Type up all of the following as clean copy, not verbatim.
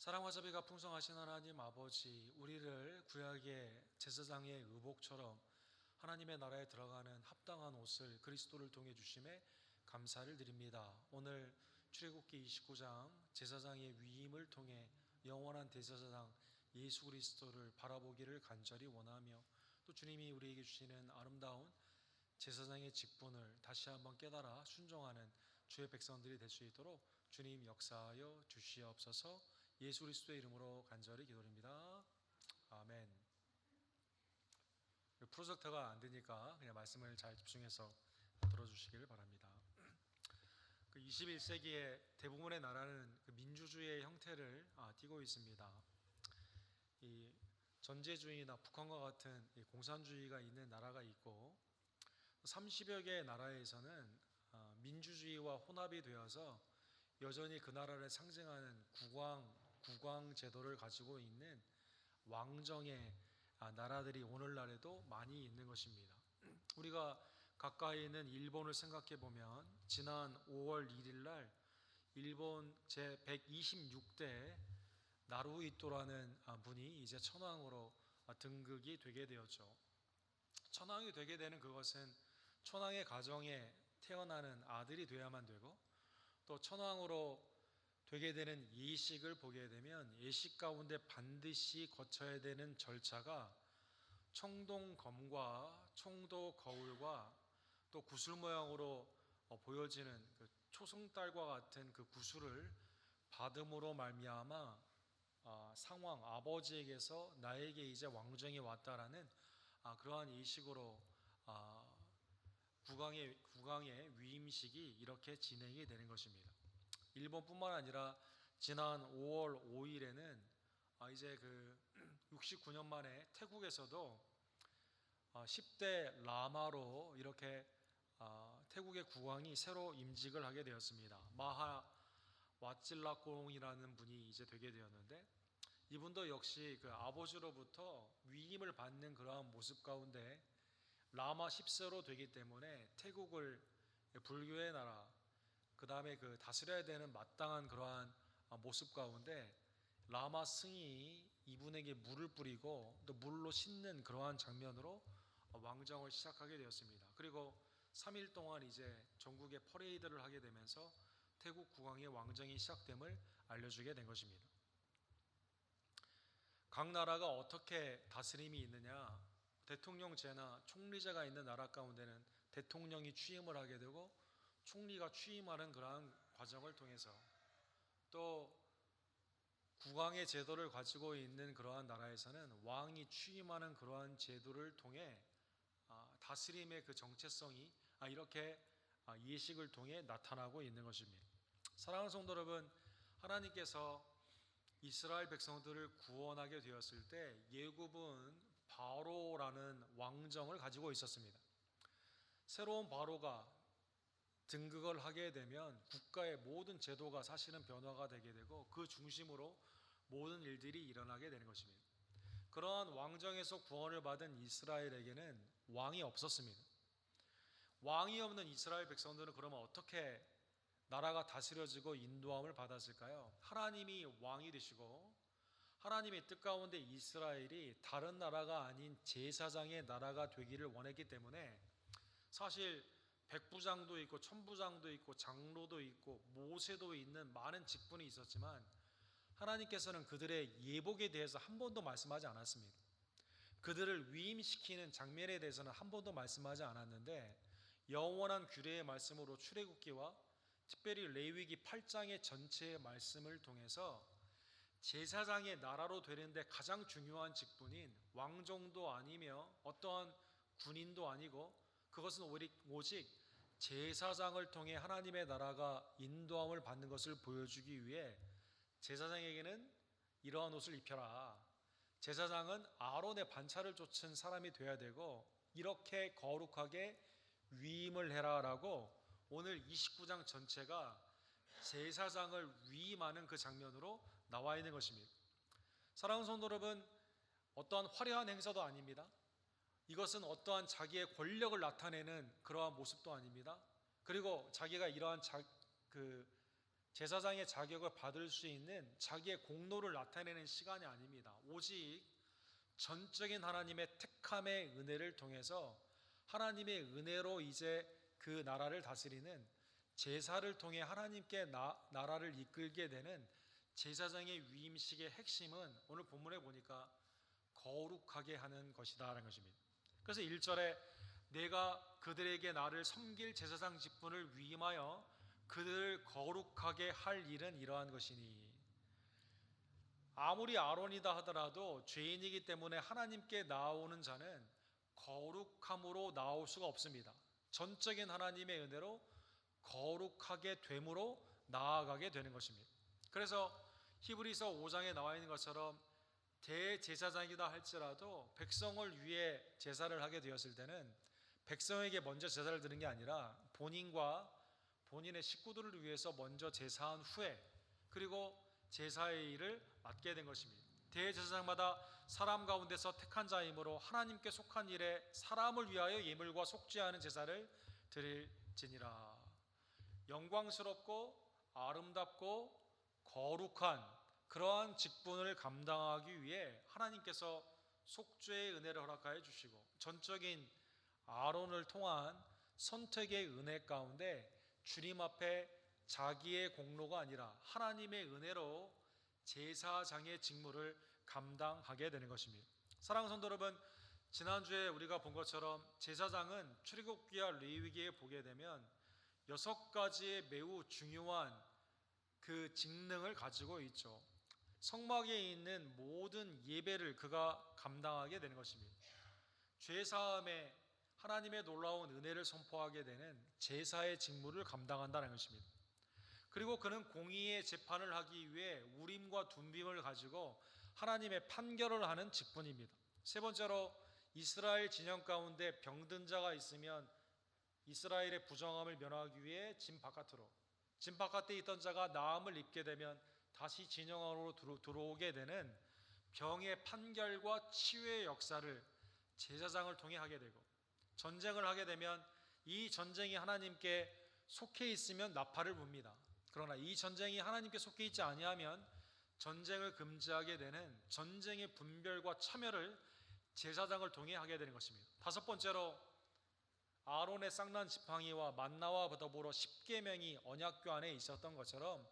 사랑과 자비가 풍성하신 하나님 아버지, 우리를 구약의 제사장의 의복처럼 하나님의 나라에 들어가는 합당한 옷을 그리스도를 통해 주심에 감사를 드립니다. 오늘 출애굽기 29장 제사장의 위임을 통해 영원한 대제사장 예수 그리스도를 바라보기를 간절히 원하며, 또 주님이 우리에게 주시는 아름다운 제사장의 직분을 다시 한번 깨달아 순종하는 주의 백성들이 될 수 있도록 주님 역사하여 주시옵소서. 예수 그리스도의 이름으로 간절히 기도드립니다. 아멘. 프로젝터가 안 되니까 그냥 말씀을 잘 집중해서 들어주시길 바랍니다. 21세기의 대부분의 나라는 민주주의의 형태를 띠고 있습니다. 이 전제주의나 북한과 같은 공산주의가 있는 나라가 있고, 30여 개의 나라에서는 민주주의와 혼합이 되어서 여전히 그 나라를 상징하는 국왕 제도를 가지고 있는 왕정의 나라들이 오늘날에도 많이 있는 것입니다. 우리가 가까이 있는 일본을 생각해 보면, 지난 5월 1일 날 일본 제 126대 나루히토라는 분이 이제 천황으로 등극이 되게 되었죠. 천황이 되게 되는 그것은 천황의 가정에 태어나는 아들이 되어야만 되고, 또 천황으로 되게 되는 예식을 보게 되면 예식 가운데 반드시 거쳐야 되는 절차가 청동검과 청도거울과 또 구슬 모양으로 보여지는 그 초승달과 같은 그 구슬을 받음으로 말미암아 상왕 아버지에게서 나에게 이제 왕정이 왔다라는 그러한 예식으로 국왕의 위임식이 이렇게 진행이 되는 것입니다. 일본뿐만 아니라 지난 5월 5일에는 이제 69년 만에 태국에서도 10대 라마로 이렇게 태국의 국왕이 새로 임직을 하게 되었습니다. 마하 왓질라공이라는 분이 이제 되게 되었는데, 이분도 역시 그 아버지로부터 위임을 받는 그러한 모습 가운데 라마 10세로 되기 때문에 태국을 불교의 나라, 그 다음에 다스려야 되는 마땅한 그러한 모습 가운데 라마 승이 이분에게 물을 뿌리고 또 물로 씻는 그러한 장면으로 왕정을 시작하게 되었습니다. 그리고 3일 동안 이제 전국에 퍼레이드를 하게 되면서 태국 국왕의 왕정이 시작됨을 알려주게 된 것입니다. 각 나라가 어떻게 다스림이 있느냐, 대통령제나 총리제가 있는 나라 가운데는 대통령이 취임을 하게 되고 총리가 취임하는 그러한 과정을 통해서, 또 국왕의 제도를 가지고 있는 그러한 나라에서는 왕이 취임하는 그러한 제도를 통해 다스림의 그 정체성이 이렇게 예식을 통해 나타나고 있는 것입니다. 사랑하는 성도 여러분, 하나님께서 이스라엘 백성들을 구원하게 되었을 때 예굽은 바로라는 왕정을 가지고 있었습니다. 새로운 바로가 등극을 하게 되면 국가의 모든 제도가 사실은 변화가 되게 되고 그 중심으로 모든 일들이 일어나게 되는 것입니다. 그러한 왕정에서 구원을 받은 이스라엘에게는 왕이 없었습니다. 왕이 없는 이스라엘 백성들은 그러면 어떻게 나라가 다스려지고 인도함을 받았을까요? 하나님이 왕이 되시고 하나님의 뜻 가운데 이스라엘이 다른 나라가 아닌 제사장의 나라가 되기를 원했기 때문에, 사실 백부장도 있고 천부장도 있고 장로도 있고 모세도 있는 많은 직분이 있었지만 하나님께서는 그들의 예복에 대해서 한 번도 말씀하지 않았습니다. 그들을 위임시키는 장면에 대해서는 한 번도 말씀하지 않았는데, 영원한 규례의 말씀으로 출애굽기와 특별히 레위기 8장의 전체의 말씀을 통해서 제사장의 나라로 되는데 가장 중요한 직분인 왕정도 아니며 어떠한 군인도 아니고, 그것은 오직 제사장을 통해 하나님의 나라가 인도함을 받는 것을 보여주기 위해 제사장에게는 이러한 옷을 입혀라, 제사장은 아론의 반차를 좇은 사람이 되어야 되고 이렇게 거룩하게 위임을 해라 라고 오늘 29장 전체가 제사장을 위임하는 그 장면으로 나와 있는 것입니다. 사랑하는 성도 여러분, 어떠한 화려한 행사도 아닙니다. 이것은 어떠한 자기의 권력을 나타내는 그러한 모습도 아닙니다. 그리고 자기가 이러한 제사장의 자격을 받을 수 있는 자기의 공로를 나타내는 시간이 아닙니다. 오직 전적인 하나님의 택함의 은혜를 통해서 하나님의 은혜로 이제 그 나라를 다스리는 제사를 통해 하나님께 나라를 이끌게 되는 제사장의 위임식의 핵심은 오늘 본문에 보니까 거룩하게 하는 것이다라는 것입니다. 그래서 1절에 내가 그들에게 나를 섬길 제사장 직분을 위임하여 그들을 거룩하게 할 일은 이러한 것이니, 아무리 아론이다 하더라도 죄인이기 때문에 하나님께 나오는 자는 거룩함으로 나올 수가 없습니다. 전적인 하나님의 은혜로 거룩하게 됨으로 나아가게 되는 것입니다. 그래서 히브리서 5장에 나와 있는 것처럼 대제사장이다 할지라도 백성을 위해 제사를 하게 되었을 때는 백성에게 먼저 제사를 드리는 게 아니라 본인과 본인의 식구들을 위해서 먼저 제사한 후에 그리고 제사의 일을 맡게 된 것입니다. 대제사장마다 사람 가운데서 택한 자이므로 하나님께 속한 일에 사람을 위하여 예물과 속죄하는 제사를 드릴지니라. 영광스럽고 아름답고 거룩한 그러한 직분을 감당하기 위해 하나님께서 속죄의 은혜를 허락하여 주시고 전적인 아론을 통한 선택의 은혜 가운데 주님 앞에 자기의 공로가 아니라 하나님의 은혜로 제사장의 직무를 감당하게 되는 것입니다. 사랑하는 성도 여러분, 지난주에 우리가 본 것처럼 제사장은 출애굽기와 레위기에 보게 되면 6가지의 매우 중요한 그 직능을 가지고 있죠. 성막에 있는 모든 예배를 그가 감당하게 되는 것입니다. 죄사함에 하나님의 놀라운 은혜를 선포하게 되는 제사의 직무를 감당한다는 것입니다. 그리고 그는 공의의 재판을 하기 위해 우림과 둠빔을 가지고 하나님의 판결을 하는 직분입니다. 세 번째로 이스라엘 진영 가운데 병든 자가 있으면 이스라엘의 부정함을 면하기 위해 진 바깥에 있던 자가 나음을 입게 되면 다시 진영 안으로 들어오게 되는 병의 판결과 치유의 역사를 제사장을 통해 하게 되고, 전쟁을 하게 되면 이 전쟁이 하나님께 속해 있으면 나팔을 붑니다. 그러나 이 전쟁이 하나님께 속해 있지 아니하면 전쟁을 금지하게 되는 전쟁의 분별과 참여를 제사장을 통해 하게 되는 것입니다. 다섯 번째로 아론의 쌍난 지팡이와 만나와 더불어 십계명이 언약궤 안에 있었던 것처럼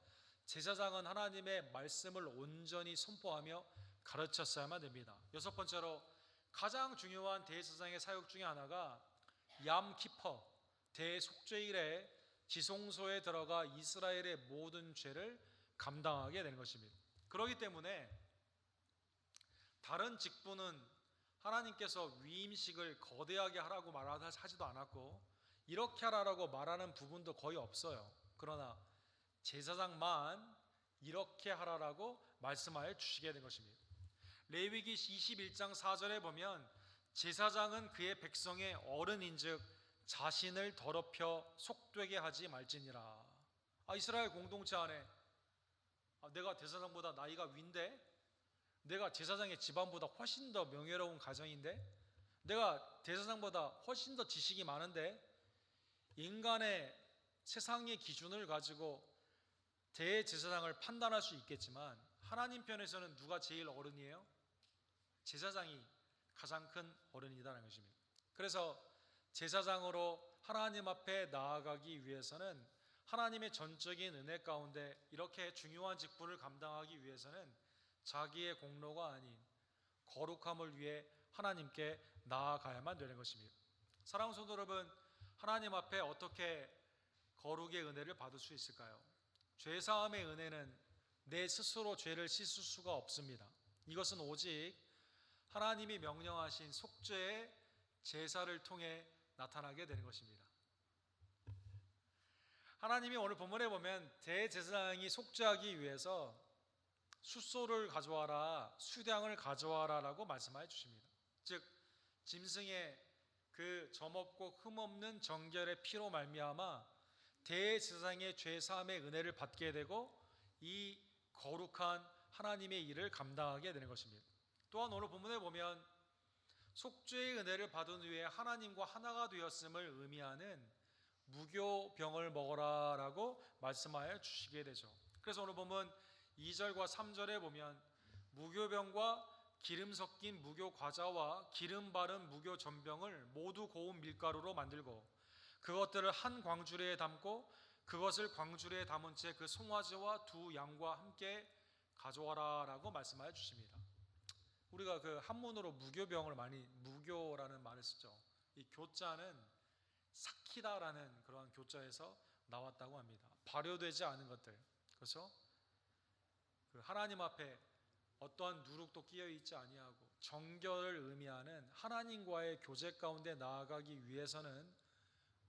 제사장은 하나님의 말씀을 온전히 선포하며 가르쳤어야만 됩니다. 여섯 번째로 가장 중요한 대제사장의 사역 중에 하나가 얌키퍼 대속죄일에 지성소에 들어가 이스라엘의 모든 죄를 감당하게 되는 것입니다. 그렇기 때문에 다른 직분은 하나님께서 위임식을 거대하게 하라고 말하지도 않았고 이렇게 하라고 말하는 부분도 거의 없어요. 그러나 제사장만 이렇게 하라고 말씀하여 주시게 된 것입니다. 레위기 21장 4절에 보면 제사장은 그의 백성의 어른인즉 자신을 더럽혀 속되게 하지 말지니라. 이스라엘 공동체 안에 내가 제사장보다 나이가 위인데, 내가 제사장의 집안보다 훨씬 더 명예로운 가정인데, 내가 제사장보다 훨씬 더 지식이 많은데, 인간의 세상의 기준을 가지고 대제사장을 판단할 수 있겠지만 하나님 편에서는 누가 제일 어른이에요? 제사장이 가장 큰 어른이다라는 것입니다. 그래서 제사장으로 하나님 앞에 나아가기 위해서는 하나님의 전적인 은혜 가운데 이렇게 중요한 직분을 감당하기 위해서는 자기의 공로가 아닌 거룩함을 위해 하나님께 나아가야만 되는 것입니다. 사랑하는 성도 여러분, 하나님 앞에 어떻게 거룩의 은혜를 받을 수 있을까요? 죄사함의 은혜는 내 스스로 죄를 씻을 수가 없습니다. 이것은 오직 하나님이 명령하신 속죄의 제사를 통해 나타나게 되는 것입니다. 하나님이 오늘 본문에 보면 대제사장이 속죄하기 위해서 숫소를 가져와라, 수량을 가져와라 라고 말씀하여 주십니다. 즉 짐승의 그 점없고 흠없는 정결의 피로 말미암아 대제사장의 죄사함의 은혜를 받게 되고 이 거룩한 하나님의 일을 감당하게 되는 것입니다. 또한 오늘 본문에 보면 속죄의 은혜를 받은 후에 하나님과 하나가 되었음을 의미하는 무교병을 먹어라라고 말씀하여 주시게 되죠. 그래서 오늘 보면 2절과 3절에 보면 무교병과 기름 섞인 무교 과자와 기름 바른 무교 전병을 모두 고운 밀가루로 만들고 그것들을 한 광주리에 담고 그것을 광주리에 담은 채 그 송아지와 두 양과 함께 가져와라라고 말씀하여 주십니다. 우리가 그 한문으로 무교병을 많이 무교라는 말을 쓰죠. 이 교자는 삭히다라는 그러한 교자에서 나왔다고 합니다. 발효되지 않은 것들. 그래서 그 하나님 앞에 어떠한 누룩도 끼어 있지 아니하고 정결을 의미하는 하나님과의 교제 가운데 나아가기 위해서는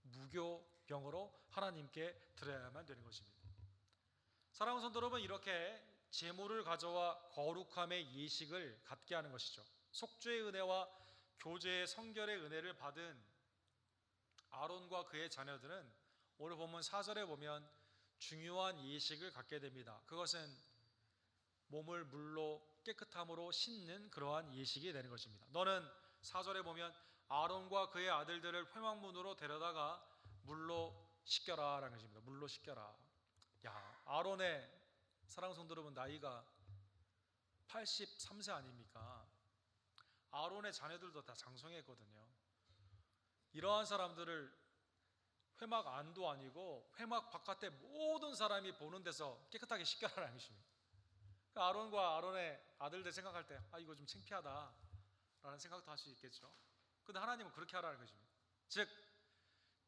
무교병으로 하나님께 드려야만 되는 것입니다. 사랑하는 성도 여러분, 이렇게 제물을 가져와 거룩함의 예식을 갖게 하는 것이죠. 속죄의 은혜와 교제의 성결의 은혜를 받은 아론과 그의 자녀들은 오늘 본문 4절에 보면 중요한 예식을 갖게 됩니다. 그것은 몸을 물로 깨끗함으로 씻는 그러한 예식이 되는 것입니다. 너는 4절에 보면 아론과 그의 아들들을 회막문으로 데려다가 물로 씻겨라 라는 것입니다. 물로 씻겨라. 야, 아론의 사랑하는 성도 여러분, 나이가 83세 아닙니까? 아론의 자녀들도 다 장성했거든요. 이러한 사람들을 회막 안도 아니고 회막 바깥에 모든 사람이 보는 데서 깨끗하게 씻겨라라는 것입니다. 그러니까 아론과 아론의 아들들 생각할 때 이거 좀 창피하다라는 생각도 할 수 있겠죠. 그런데 하나님은 그렇게 하라는 것입니다. 즉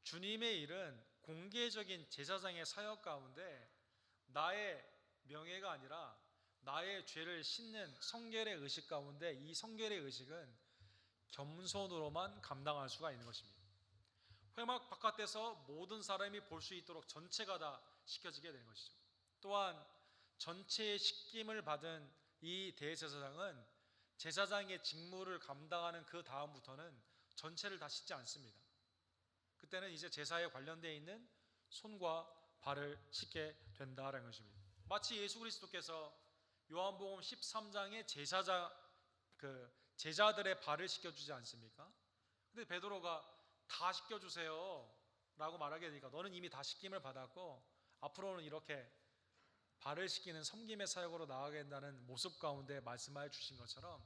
주님의 일은 공개적인 제사장의 사역 가운데 나의 명예가 아니라 나의 죄를 씻는 성결의 의식 가운데 이 성결의 의식은 겸손으로만 감당할 수가 있는 것입니다. 회막 바깥에서 모든 사람이 볼 수 있도록 전체가 다 씻겨지게 되는 것이죠. 또한 전체의 씻김을 받은 이 대제사장은 제사장의 직무를 감당하는 그 다음부터는 전체를 다 씻지 않습니다. 그때는 이제 제사에 관련되어 있는 손과 발을 씻게 된다는 것입니다. 마치 예수 그리스도께서 요한복음 13장에 제자들의 발을 씻겨주지 않습니까? 근데 베드로가 다 씻겨주세요 라고 말하게 되니까 너는 이미 다 씻김을 받았고 앞으로는 이렇게 발을 씻기는 섬김의 사역으로 나아가게 된다는 모습 가운데 말씀하여 주신 것처럼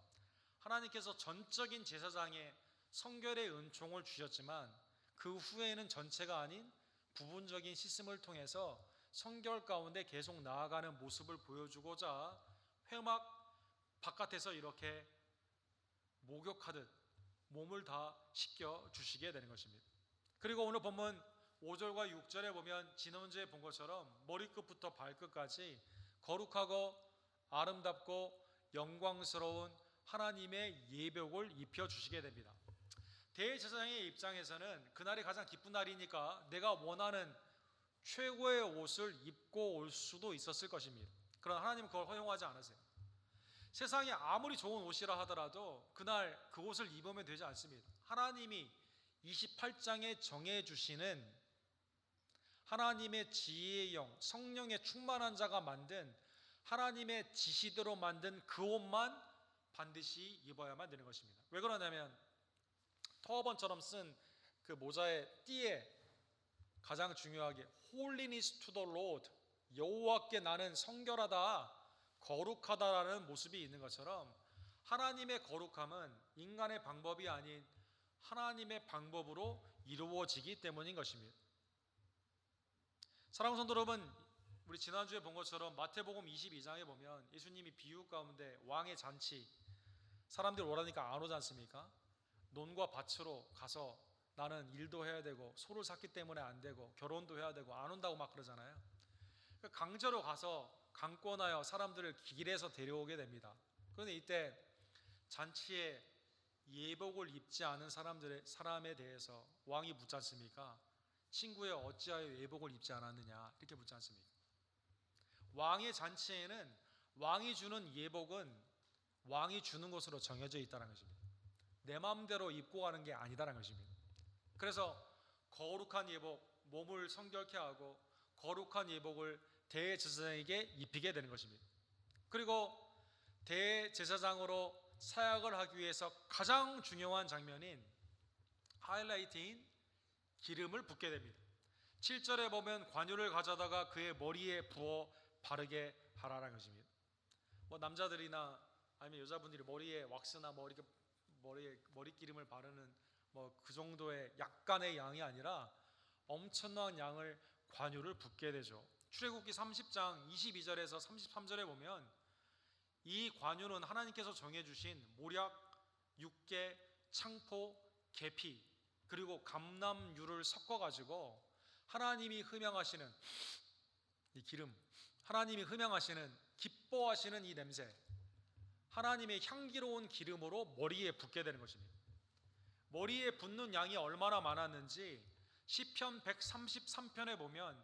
하나님께서 전적인 제사장의 성결의 은총을 주셨지만 그 후에는 전체가 아닌 부분적인 씻음을 통해서 성결 가운데 계속 나아가는 모습을 보여주고자 회막 바깥에서 이렇게 목욕하듯 몸을 다 씻겨 주시게 되는 것입니다. 그리고 오늘 본문 5절과 6절에 보면 지난주에 본 것처럼 머리끝부터 발끝까지 거룩하고 아름답고 영광스러운 하나님의 예복을 입혀주시게 됩니다. 대제사장의 입장에서는 그날이 가장 기쁜 날이니까 내가 원하는 최고의 옷을 입고 올 수도 있었을 것입니다. 그러나 하나님은 그걸 허용하지 않으세요. 세상에 아무리 좋은 옷이라 하더라도 그날 그 옷을 입으면 되지 않습니다. 하나님이 28장에 정해주시는 하나님의 지혜의 영, 성령의 충만한 자가 만든 하나님의 지시대로 만든 그 옷만 반드시 입어야만 되는 것입니다. 왜 그러냐면 터번처럼 쓴 그 모자의 띠에 가장 중요하게 Holiness to the Lord, 여호와께 나는 성결하다, 거룩하다라는 모습이 있는 것처럼 하나님의 거룩함은 인간의 방법이 아닌 하나님의 방법으로 이루어지기 때문인 것입니다. 사랑하는 성도 여러분, 우리 지난주에 본 것처럼 마태복음 22장에 보면 예수님이 비유 가운데 왕의 잔치, 사람들이 오라니까 안 오지 않습니까? 논과 밭으로 가서 나는 일도 해야 되고 소를 샀기 때문에 안 되고 결혼도 해야 되고 안 온다고 막 그러잖아요. 강제로 가서 강권하여 사람들을 길에서 데려오게 됩니다. 그런데 이때 잔치에 예복을 입지 않은 사람에 대해서 왕이 묻지 않습니까? 친구여 어찌하여 예복을 입지 않았느냐 이렇게 묻지 않습니까? 왕의 잔치에는 왕이 주는 예복은 왕이 주는 것으로 정해져 있다는 것입니다. 내 마음대로 입고 가는 게 아니다라는 것입니다. 그래서 거룩한 예복, 몸을 성결케 하고 거룩한 예복을 대제사장에게 입히게 되는 것입니다. 그리고 대제사장으로 사역을 하기 위해서 가장 중요한 장면인 하이라이트인 기름을 붓게 됩니다. 7절에 보면 관유를 가져다가 그의 머리에 부어 바르게 하라는 것입니다. 뭐 남자들이나 아니면 여자분들이 머리에 왁스나 머리에 머리기름을 바르는 뭐 그 정도의 약간의 양이 아니라 엄청난 양을 관유를 붓게 되죠. 출애굽기 30장 22절에서 33절에 보면 이 관유는 하나님께서 정해주신 모략, 육개, 창포, 계피 그리고 감람유를 섞어가지고 하나님이 흠양하시는 이 기름, 하나님이 흠양하시는 기뻐하시는 이 냄새, 하나님의 향기로운 기름으로 머리에 붓게 되는 것입니다. 머리에 붓는 양이 얼마나 많았는지 시편 133편에 보면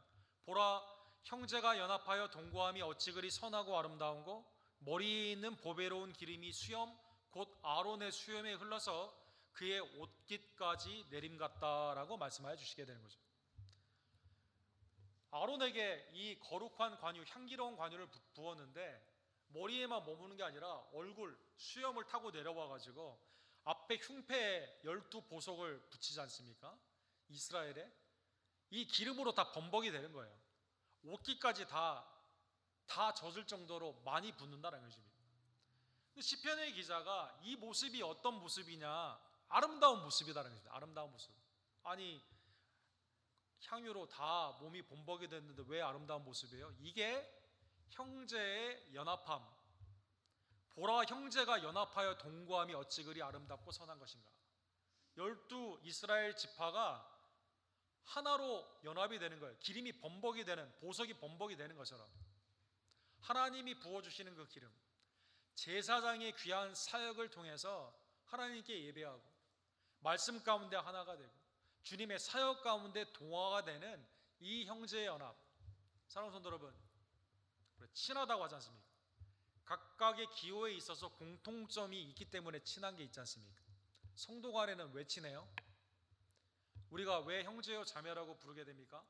보라 형제가 연합하여 동거함이 어찌 그리 선하고 아름다운고 머리에 있는 보배로운 기름이 수염 곧 아론의 수염에 흘러서 그의 옷깃까지 내림같다라고 말씀하여 주시게 되는 거죠. 아론에게 이 거룩한 관유, 향기로운 관유를 부었는데 머리에만 머무는 게 아니라 얼굴, 수염을 타고 내려와 가지고 앞에 흉패에 12보석을 붙이지 않습니까? 이스라엘에 이 기름으로 다 범벅이 되는 거예요. 옷깃까지 다 젖을 정도로 많이 붓는다는 것입니다. 시편의 기자가 이 모습이 어떤 모습이냐? 아름다운 모습이다라는 것입니다. 아름다운 모습. 아니 향유로 다 몸이 범벅이 됐는데 왜 아름다운 모습이에요? 이게 형제의 연합함. 보라 형제가 연합하여 동거함이 어찌 그리 아름답고 선한 것인가. 12 이스라엘 지파가 하나로 연합이 되는 거예요. 기름이 범벅이 되는, 보석이 범벅이 되는 것처럼 하나님이 부어주시는 그 기름, 제사장의 귀한 사역을 통해서 하나님께 예배하고 말씀 가운데 하나가 되고 주님의 사역 가운데 동화가 되는 이 형제의 연합. 사랑하는 성도 여러분, 친하다고 하지 않습니까? 각각의 기호에 있어서 공통점이 있기 때문에 친한 게 있지 않습니까? 성도 간에는 왜 친해요? 우리가 왜 형제요 자매라고 부르게 됩니까?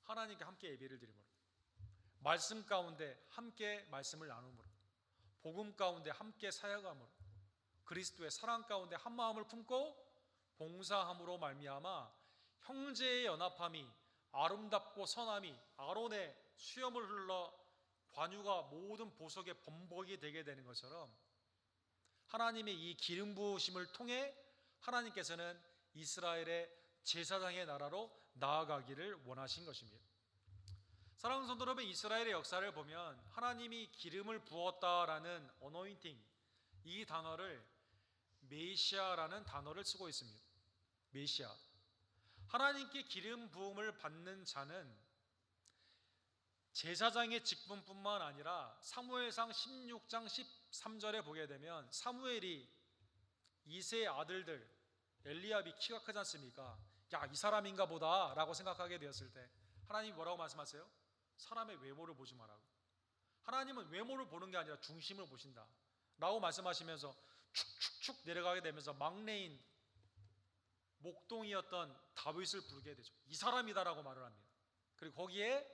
하나님께 함께 예배를 드림으로, 말씀 가운데 함께 말씀을 나눔으로, 복음 가운데 함께 사역함으로, 그리스도의 사랑 가운데 한 마음을 품고 봉사함으로 말미암아 형제의 연합함이 아름답고 선함이 아론의 수염을 흘러 관유가 모든 보석의 범벅이 되게 되는 것처럼 하나님의 이 기름 부으심을 통해 하나님께서는 이스라엘의 제사장의 나라로 나아가기를 원하신 것입니다. 사랑하는 성도 여러분, 이스라엘의 역사를 보면 하나님이 기름을 부었다라는 어노인팅, 이 단어를 메시아라는 단어를 쓰고 있습니다. 메시아. 하나님께 기름 부음을 받는 자는 제사장의 직분뿐만 아니라 사무엘상 16장 13절에 보게 되면 사무엘이 이새의 아들들, 엘리압이 키가 크지 않습니까? 야, 이 사람인가 보다 라고 생각하게 되었을 때 하나님이 뭐라고 말씀하세요? 사람의 외모를 보지 말라고. 하나님은 외모를 보는 게 아니라 중심을 보신다 라고 말씀하시면서 축축축 내려가게 되면서 막내인 목동이었던 다윗을 부르게 되죠. 이 사람이다라고 말을 합니다. 그리고 거기에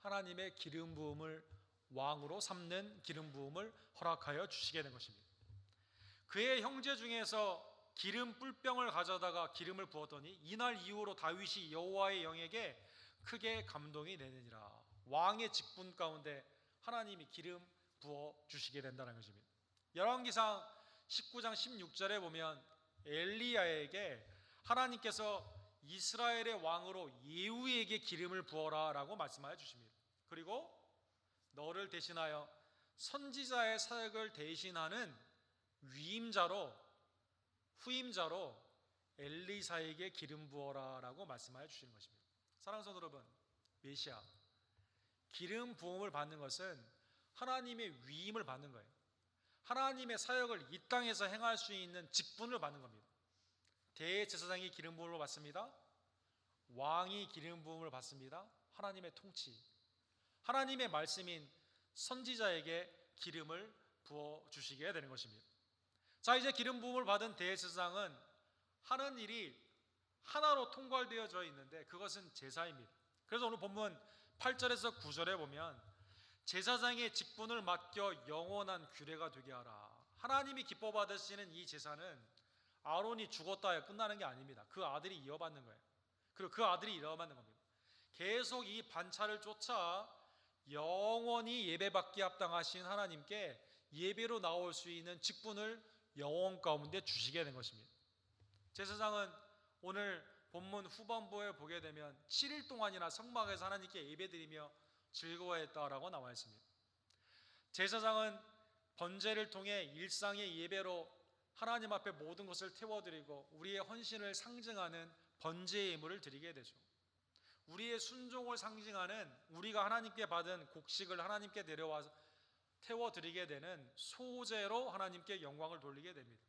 하나님의 기름 부음을 왕으로 삼는 기름 부음을 허락하여 주시게 된 것입니다. 그의 형제 중에서 기름 뿔병을 가져다가 기름을 부었더니 이날 이후로 다윗이 여호와의 영에게 크게 감동이 되느니라. 왕의 직분 가운데 하나님이 기름 부어 주시게 된다는 것입니다. 열왕기상 19장 16절에 보면 엘리야에게 하나님께서 이스라엘의 왕으로 예후에게 기름을 부어라 라고 말씀하여 주십니다. 그리고 너를 대신하여 선지자의 사역을 대신하는 위임자로, 후임자로 엘리사에게 기름 부어라 라고 말씀하여 주시는 것입니다. 사랑하는 성도 여러분, 메시아, 기름 부음을 받는 것은 하나님의 위임을 받는 거예요. 하나님의 사역을 이 땅에서 행할 수 있는 직분을 받는 겁니다. 대제사장이 기름 부음을 받습니다. 왕이 기름 부음을 받습니다. 하나님의 통치, 하나님의 말씀인 선지자에게 기름을 부어 주시게 되는 것입니다. 자, 이제 기름 부음을 받은 대제사장은 하는 일이 하나로 통괄되어져 있는데 그것은 제사입니다. 그래서 오늘 본문 8절에서 9절에 보면 제사장의 직분을 맡겨 영원한 규례가 되게 하라. 하나님이 기뻐 받으시는 이 제사는 아론이 죽었다 해 끝나는 게 아닙니다. 그 아들이 이어받는 거예요. 그리고 그 아들이 일어나는 겁니다. 계속 이 반차를 쫓아 영원히 예배받기 합당하신 하나님께 예배로 나올 수 있는 직분을 영혼 가운데 주시게 된 것입니다. 제사장은 오늘 본문 후반부에 보게 되면 7일 동안이나 성막에서 하나님께 예배드리며 즐거워했다라고 나와 있습니다. 제사장은 번제를 통해 일상의 예배로 하나님 앞에 모든 것을 태워드리고 우리의 헌신을 상징하는 번제의 예물을 드리게 되죠. 우리의 순종을 상징하는 우리가 하나님께 받은 곡식을 하나님께 내려와서 태워드리게 되는 소제로 하나님께 영광을 돌리게 됩니다.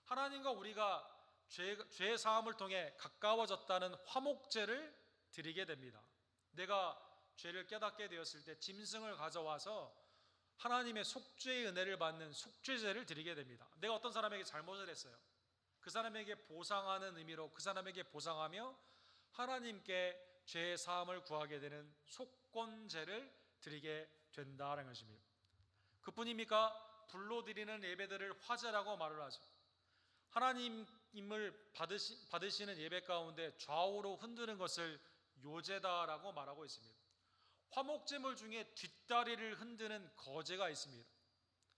하나님과 우리가 죄 사함을 통해 가까워졌다는 화목제를 드리게 됩니다. 내가 죄를 깨닫게 되었을 때 짐승을 가져와서 하나님의 속죄의 은혜를 받는 속죄제를 드리게 됩니다. 내가 어떤 사람에게 잘못을 했어요. 그 사람에게 보상하는 의미로 그 사람에게 보상하며 하나님께 죄 사함을 구하게 되는 속건제를 드리게 된다는 것입니다. 그뿐입니까? 불로 드리는 예배들을 화제라고 말을 하죠. 하나님을 받으시는 예배 가운데 좌우로 흔드는 것을 요제다라고 말하고 있습니다. 화목제물 중에 뒷다리를 흔드는 거제가 있습니다.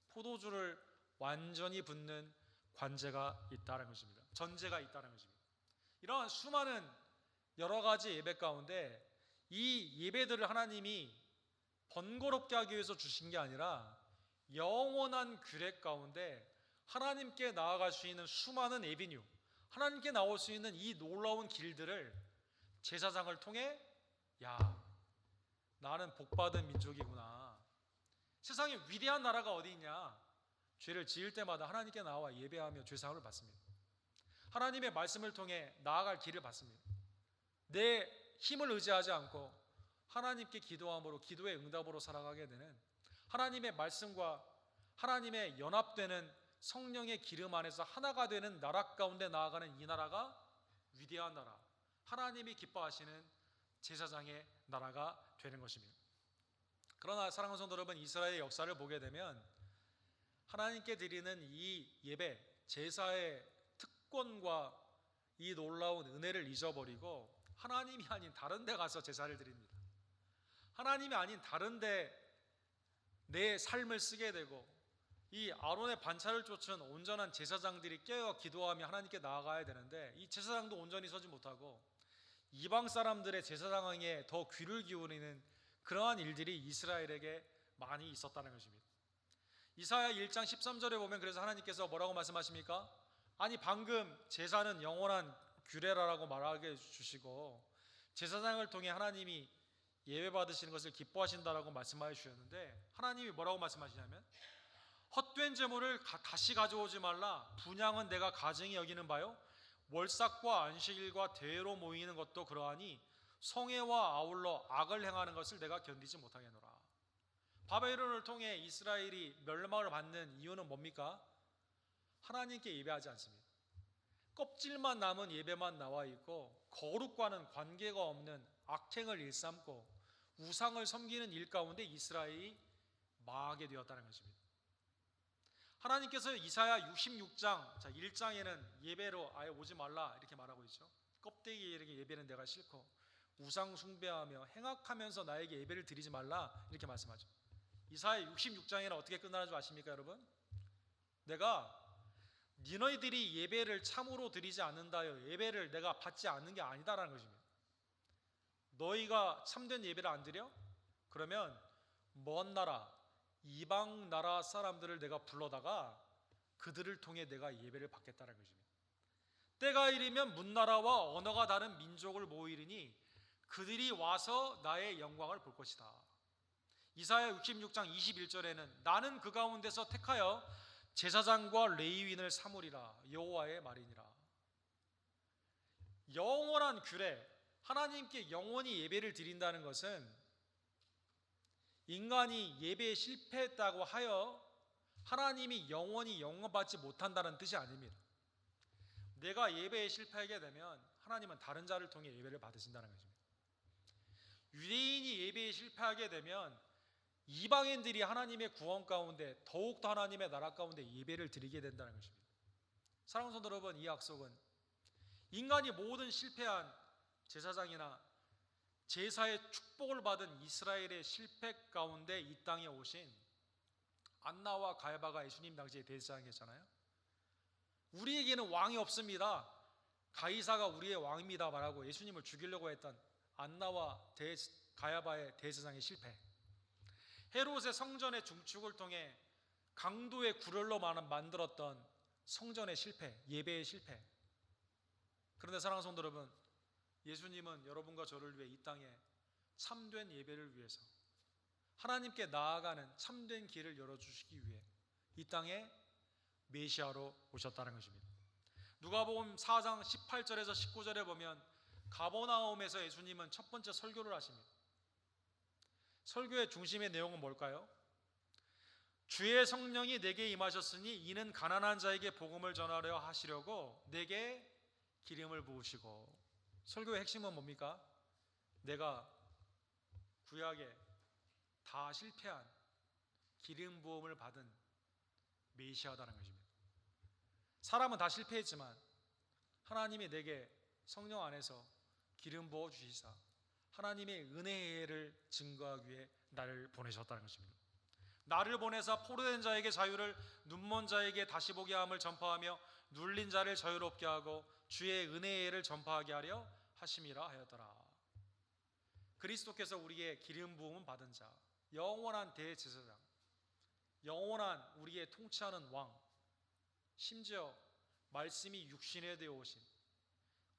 포도주를 완전히 붓는 관제가 있다는 것입니다. 전제가 있다는 것입니다. 이러한 수많은 여러 가지 예배 가운데 이 예배들을 하나님이 번거롭게 하기 위해서 주신 게 아니라 영원한 규례 가운데 하나님께 나아갈 수 있는 수많은 에비뉴, 하나님께 나올 수 있는 이 놀라운 길들을 제사장을 통해 나는 복받은 민족이구나. 세상에 위대한 나라가 어디 있냐? 죄를 지을 때마다 하나님께 나와 예배하며 죄사함을 받습니다. 하나님의 말씀을 통해 나아갈 길을 받습니다. 내 힘을 의지하지 않고 하나님께 기도함으로 기도의 응답으로 살아가게 되는 하나님의 말씀과 하나님의 연합되는 성령의 기름 안에서 하나가 되는 나라 가운데 나아가는 이 나라가 위대한 나라, 하나님이 기뻐하시는 제사장의 나라가 되는 것입니다. 그러나 사랑하는 성도 여러분, 이스라엘의 역사를 보게 되면 하나님께 드리는 이 예배, 제사의 특권과 이 놀라운 은혜를 잊어버리고 하나님이 아닌 다른 데 가서 제사를 드립니다. 하나님이 아닌 다른 데 내 삶을 쓰게 되고 이 아론의 반차를 쫓은 온전한 제사장들이 깨어 기도하며 하나님께 나아가야 되는데 이 제사장도 온전히 서지 못하고 이방 사람들의 제사장에 더 귀를 기울이는 그러한 일들이 이스라엘에게 많이 있었다는 것입니다. 이사야 1장 13절에 보면 그래서 하나님께서 뭐라고 말씀하십니까? 아니 방금 제사는 영원한 규례라고 말하게 주시고 제사장을 통해 하나님이 예배 받으시는 것을 기뻐하신다라고 말씀하여 주셨는데 하나님이 뭐라고 말씀하시냐면 헛된 제물을 다시 가져오지 말라. 분향은 내가 가증히 여기는 바요 월삭과 안식일과 대회로 모이는 것도 그러하니 성회와 아울러 악을 행하는 것을 내가 견디지 못하겠노라. 바벨론을 통해 이스라엘이 멸망을 받는 이유는 뭡니까? 하나님께 예배하지 않습니다. 껍질만 남은 예배만 나와 있고 거룩과는 관계가 없는 악행을 일삼고 우상을 섬기는 일 가운데 이스라엘이 망하게 되었다는 것입니다. 하나님께서 이사야 66장 1장에는 예배로 아예 오지 말라 이렇게 말하고 있죠. 껍데기에 이렇게 예배는 내가 싫고 우상 숭배하며 행악하면서 나에게 예배를 드리지 말라 이렇게 말씀하죠. 이사야 66장에는 어떻게 끝나는 줄 아십니까 여러분? 내가 너희들이 예배를 참으로 드리지 않는다요 예배를 내가 받지 않는 게 아니다라는 것입니다. 너희가 참된 예배를 안 드려? 그러면 먼 나라 이방 나라 사람들을 내가 불러다가 그들을 통해 내가 예배를 받겠다는 것입니다. 때가 이르면 문나라와 언어가 다른 민족을 모이리니 그들이 와서 나의 영광을 볼 것이다. 이사야 66장 21절에는 나는 그 가운데서 택하여 제사장과 레위인을 삼으리라 여호와의 말이니라. 영원한 규례, 하나님께 영원히 예배를 드린다는 것은 인간이 예배에 실패했다고 하여 하나님이 영원히 영원받지 못한다는 뜻이 아닙니다. 내가 예배에 실패하게 되면 하나님은 다른 자를 통해 예배를 받으신다는 것입니다. 유대인이 예배에 실패하게 되면 이방인들이 하나님의 구원 가운데 더욱더 하나님의 나라 가운데 예배를 드리게 된다는 것입니다. 사랑하는 성도 여러분, 이 약속은 인간이 모든 실패한 제사장이나 제사의 축복을 받은 이스라엘의 실패 가운데 이 땅에 오신 안나와 가야바가 예수님 당시에 대제사장이었잖아요. 우리에게는 왕이 없습니다. 가이사가 우리의 왕입니다 말하고 예수님을 죽이려고 했던 안나와 가야바의 대제사장의 실패, 헤롯의 성전의 중축을 통해 강도의 굴혈로 만들었던 성전의 실패, 예배의 실패. 그런데 사랑하는 성도 여러분, 예수님은 여러분과 저를 위해 이 땅에 참된 예배를 위해서 하나님께 나아가는 참된 길을 열어주시기 위해 이 땅에 메시아로 오셨다는 것입니다. 누가복음 4장 18절에서 19절에 보면 가버나움에서 예수님은 첫 번째 설교를 하십니다. 설교의 중심의 내용은 뭘까요? 주의 성령이 내게 임하셨으니 이는 가난한 자에게 복음을 전하려 하시려고 내게 기름을 부으시고. 설교의 핵심은 뭡니까? 내가 구약에 다 실패한 기름 부음을 받은 메시아다라는 것입니다. 사람은 다 실패했지만 하나님이 내게 성령 안에서 기름 부어 주시사 하나님의 은혜를 증거하기 위해 나를 보내셨다는 것입니다. 나를 보내사 포로된 자에게 자유를, 눈먼 자에게 다시 보게 함을 전파하며 눌린 자를 자유롭게 하고 주의 은혜를 전파하게 하려 하심이라 하였더라. 그리스도께서 우리의 기름 부음을 받은 자, 영원한 대제사장, 영원한 우리의 통치하는 왕, 심지어 말씀이 육신에 되어 오신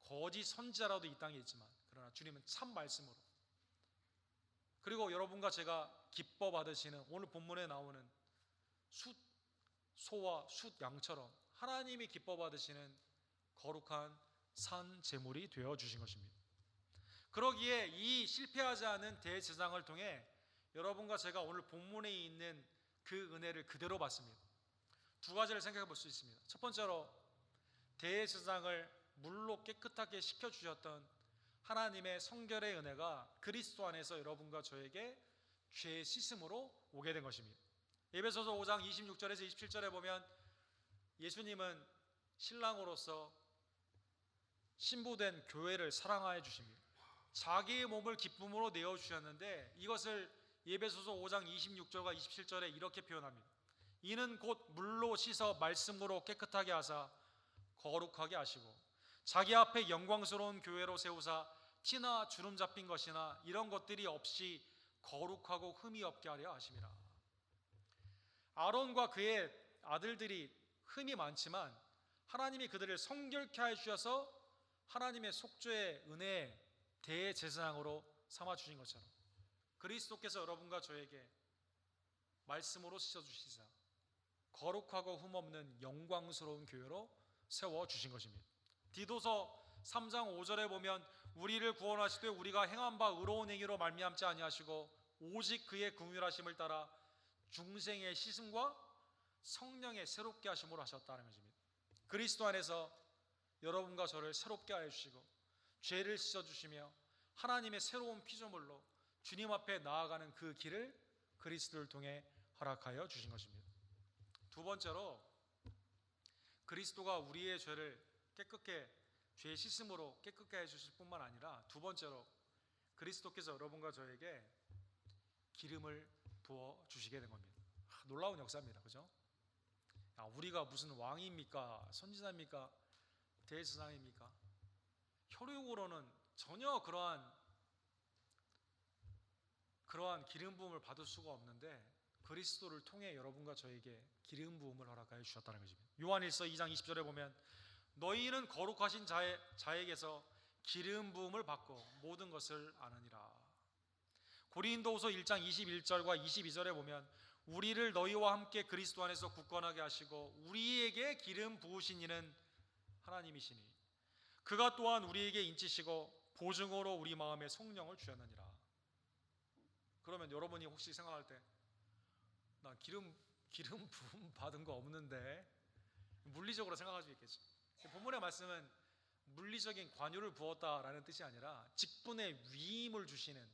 거짓 선지자라도 이 땅에 있지만 그러나 주님은 참 말씀으로, 그리고 여러분과 제가 기뻐 받으시는 오늘 본문에 나오는 숫 소와 숫 양처럼 하나님이 기뻐 받으시는 거룩한 산 제물이 되어 주신 것입니다. 그러기에 이 실패하지 않은 대제사장을 통해 여러분과 제가 오늘 본문에 있는 그 은혜를 그대로 받습니다. 두 가지를 생각해 볼 수 있습니다. 첫 번째로 대제사장을 물로 깨끗하게 씻겨주셨던 하나님의 성결의 은혜가 그리스도 안에서 여러분과 저에게 죄 씻음으로 오게 된 것입니다. 에베소서 5장 26절에서 27절에 보면 예수님은 신랑으로서 신부된 교회를 사랑하여 주십니다. 자기의 몸을 기쁨으로 내어주셨는데 이것을 에베소서 5장 26절과 27절에 이렇게 표현합니다. 이는 곧 물로 씻어 말씀으로 깨끗하게 하사 거룩하게 하시고 자기 앞에 영광스러운 교회로 세우사 티나 주름 잡힌 것이나 이런 것들이 없이 거룩하고 흠이 없게 하려 하심이라. 아론과 그의 아들들이 흠이 많지만 하나님이 그들을 성결케 하여 주셔서 하나님의 속죄의 은혜의 대제사장으로 삼아 주신 것처럼 그리스도께서 여러분과 저에게 말씀으로 씻어주시사 거룩하고 흠없는 영광스러운 교회로 세워주신 것입니다. 디도서 3장 5절에 보면 우리를 구원하시되 우리가 행한 바 의로운 행위로 말미암지 아니하시고 오직 그의 긍휼하심을 따라 중생의 씻음과 성령의 새롭게 하심으로 하셨다는 것입니다. 그리스도 안에서 여러분과 저를 새롭게 하여 주시고 죄를 씻어주시며 하나님의 새로운 피조물로 주님 앞에 나아가는 그 길을 그리스도를 통해 허락하여 주신 것입니다. 두 번째로 그리스도가 우리의 죄를 깨끗게 죄 씻음으로 깨끗게 해주실 뿐만 아니라 두 번째로 그리스도께서 여러분과 저에게 기름을 부어 주시게 된 겁니다. 놀라운 역사입니다. 그죠? 우리가 무슨 왕입니까? 선지자입니까? 대제사장입니까? 혈육으로는 전혀 그러한 기름 부음을 받을 수가 없는데 그리스도를 통해 여러분과 저에게 기름 부음을 허락하여 주셨다는 것입니다. 요한일서 2장 20절에 보면 너희는 거룩하신 자에게서 기름 부음을 받고 모든 것을 아느니라. 고린도후서 1장 21절과 22절에 보면 우리를 너희와 함께 그리스도 안에서 굳건하게 하시고 우리에게 기름 부으신 이는 하나님이시니 그가 또한 우리에게 인치시고 보증으로 우리 마음에 성령을 주셨느니라. 그러면 여러분이 혹시 생각할 때 나 기름 부음 받은 거 없는데 물리적으로 생각할 수 있겠죠. 본문의 말씀은 물리적인 관유를 부었다라는 뜻이 아니라 직분의 위임을 주시는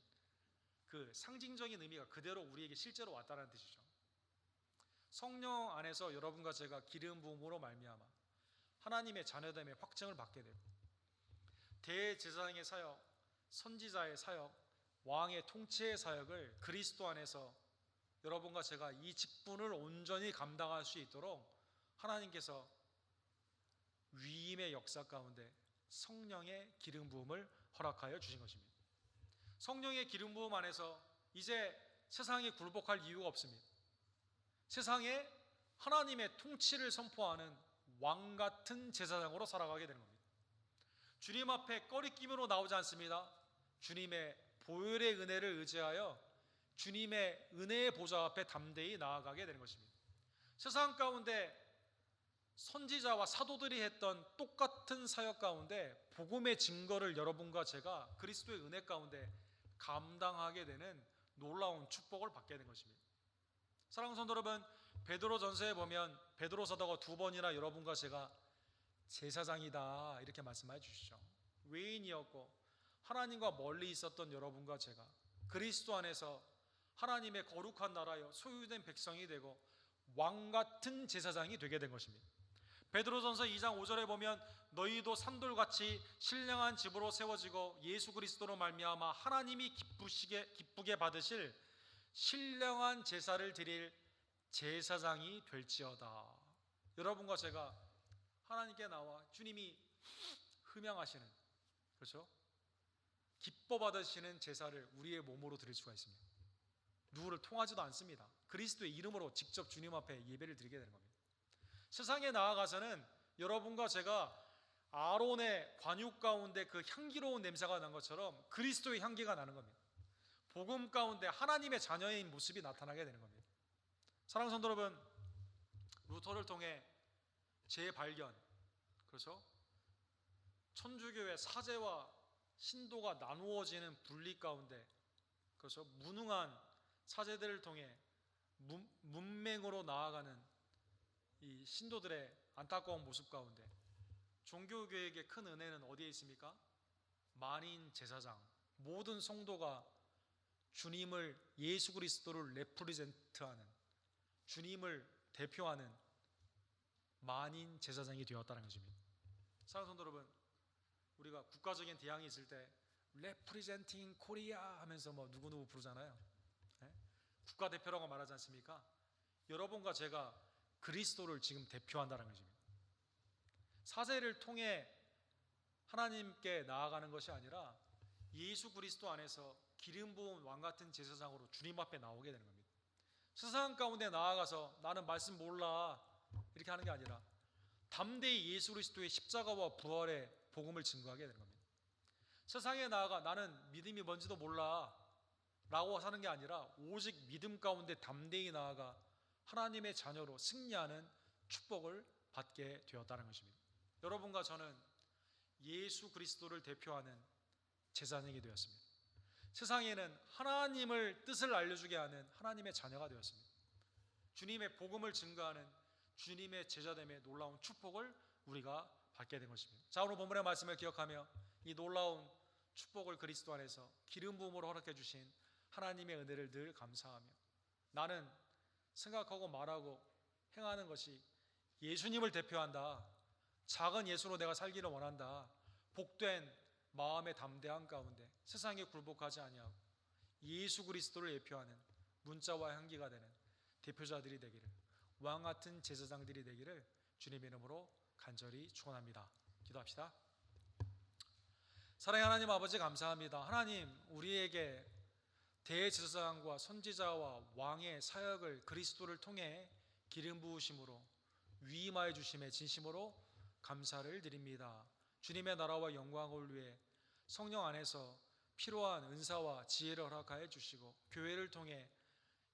그 상징적인 의미가 그대로 우리에게 실제로 왔다는 뜻이죠. 성령 안에서 여러분과 제가 기름 부음으로 말미암아 하나님의 자녀됨의 확증을 받게 되고 대제사장의 사역, 선지자의 사역, 왕의 통치의 사역을 그리스도 안에서 여러분과 제가 이 직분을 온전히 감당할 수 있도록 하나님께서 위임의 역사 가운데 성령의 기름 부음을 허락하여 주신 것입니다. 성령의 기름 부음 안에서 이제 세상에 굴복할 이유가 없습니다. 세상에 하나님의 통치를 선포하는 왕 같은 제사장으로 살아가게 되는 겁니다. 주님 앞에 꺼리낌으로 나오지 않습니다. 주님의 보혈의 은혜를 의지하여 주님의 은혜의 보좌 앞에 담대히 나아가게 되는 것입니다. 세상 가운데 선지자와 사도들이 했던 똑같은 사역 가운데 복음의 증거를 여러분과 제가 그리스도의 은혜 가운데 감당하게 되는 놀라운 축복을 받게 된 것입니다. 사랑하는 성도 여러분, 베드로전서에 보면 베드로 사도가 두 번이나 여러분과 제가 제사장이다 이렇게 말씀해 주시죠. 외인이었고 하나님과 멀리 있었던 여러분과 제가 그리스도 안에서 하나님의 거룩한 나라여 소유된 백성이 되고 왕 같은 제사장이 되게 된 것입니다. 베드로전서 2장 5절에 보면 너희도 산돌같이 신령한 집으로 세워지고 예수 그리스도로 말미암아 하나님이 기쁘게 받으실 신령한 제사를 드릴 제사장이 될지어다. 여러분과 제가 하나님께 나와 주님이 흠양하시는, 그렇죠? 기뻐 받으시는 제사를 우리의 몸으로 드릴 수가 있습니다. 누구를 통하지도 않습니다. 그리스도의 이름으로 직접 주님 앞에 예배를 드리게 되는 겁니다. 세상에 나아가서는 여러분과 제가 아론의 관육 가운데 그 향기로운 냄새가 난 것처럼 그리스도의 향기가 나는 겁니다. 복음 가운데 하나님의 자녀인 모습이 나타나게 되는 겁니다. 사랑하는 성도 여러분, 루터를 통해 재발견, 그렇죠? 천주교의 사제와 신도가 나누어지는 분리 가운데, 그렇죠? 무능한 사제들을 통해 문맹으로 나아가는 이 신도들의 안타까운 모습 가운데 종교개혁의 큰 은혜는 어디에 있습니까? 만인 제사장, 모든 성도가 주님을, 예수 그리스도를 레프리젠트하는, 주님을 대표하는 만인 제사장이 되었다는 것입니다. 사랑하는 성도 여러분, 우리가 국가적인 대항이 있을 때 Representing Korea 하면서 뭐 누구누구 부르잖아요. 네? 국가대표라고 말하지 않습니까? 여러분과 제가 그리스도를 지금 대표한다는 것입니다. 사제를 통해 하나님께 나아가는 것이 아니라 예수 그리스도 안에서 기름 부은 왕 같은 제사장으로 주님 앞에 나오게 되는 겁니다. 세상 가운데 나아가서 나는 말씀 몰라 이렇게 하는 게 아니라 담대히 예수 그리스도의 십자가와 부활의 복음을 증거하게 되는 겁니다. 세상에 나아가 나는 믿음이 뭔지도 몰라 라고 하는 게 아니라 오직 믿음 가운데 담대히 나아가 하나님의 자녀로 승리하는 축복을 받게 되었다는 것입니다. 여러분과 저는 예수 그리스도를 대표하는 제사장이 되었습니다. 세상에는 하나님을 뜻을 알려주게 하는 하나님의 자녀가 되었습니다. 주님의 복음을 증거하는 주님의 제자됨의 놀라운 축복을 우리가 받게 된 것입니다. 자, 오늘 본문의 말씀을 기억하며 이 놀라운 축복을 그리스도 안에서 기름 부음으로 허락해 주신 하나님의 은혜를 늘 감사하며 나는 생각하고 말하고 행하는 것이 예수님을 대표한다. 작은 예수로 내가 살기를 원한다. 복된 마음의 담대함 가운데 세상에 굴복하지 아니하고 예수 그리스도를 대표하는 문자와 향기가 되는 대표자들이 되기를, 왕 같은 제사장들이 되기를 주님의 이름으로 간절히 축원합니다. 기도합시다. 사랑의 하나님 아버지, 감사합니다. 하나님, 우리에게 대제사장과 선지자와 왕의 사역을 그리스도를 통해 기름 부으심으로 위임하여 주심에 진심으로 감사를 드립니다. 주님의 나라와 영광을 위해 성령 안에서 필요한 은사와 지혜를 허락하여 주시고 교회를 통해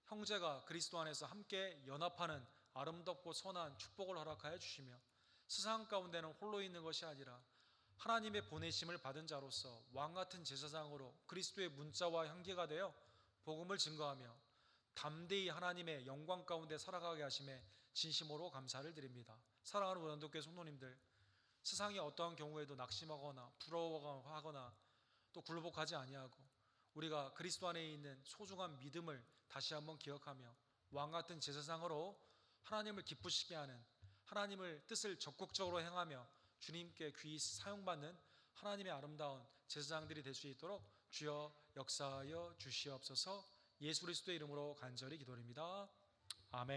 형제가 그리스도 안에서 함께 연합하는 아름답고 선한 축복을 허락하여 주시며 세상 가운데는 홀로 있는 것이 아니라 하나님의 보내심을 받은 자로서 왕같은 제사장으로 그리스도의 문자와 향기가 되어 복음을 증거하며 담대히 하나님의 영광 가운데 살아가게 하심에 진심으로 감사를 드립니다. 사랑하는 원한독교회 성도님들, 세상의 어떠한 경우에도 낙심하거나 부러워하거나 또 굴복하지 아니하고 우리가 그리스도 안에 있는 소중한 믿음을 다시 한번 기억하며 왕같은 제사장으로 하나님을 기쁘시게 하는, 하나님을 뜻을 적극적으로 행하며 주님께 귀히 사용받는 하나님의 아름다운 제사장들이 될 수 있도록 주여 역사하여 주시옵소서. 예수 그리스도의 이름으로 간절히 기도드립니다.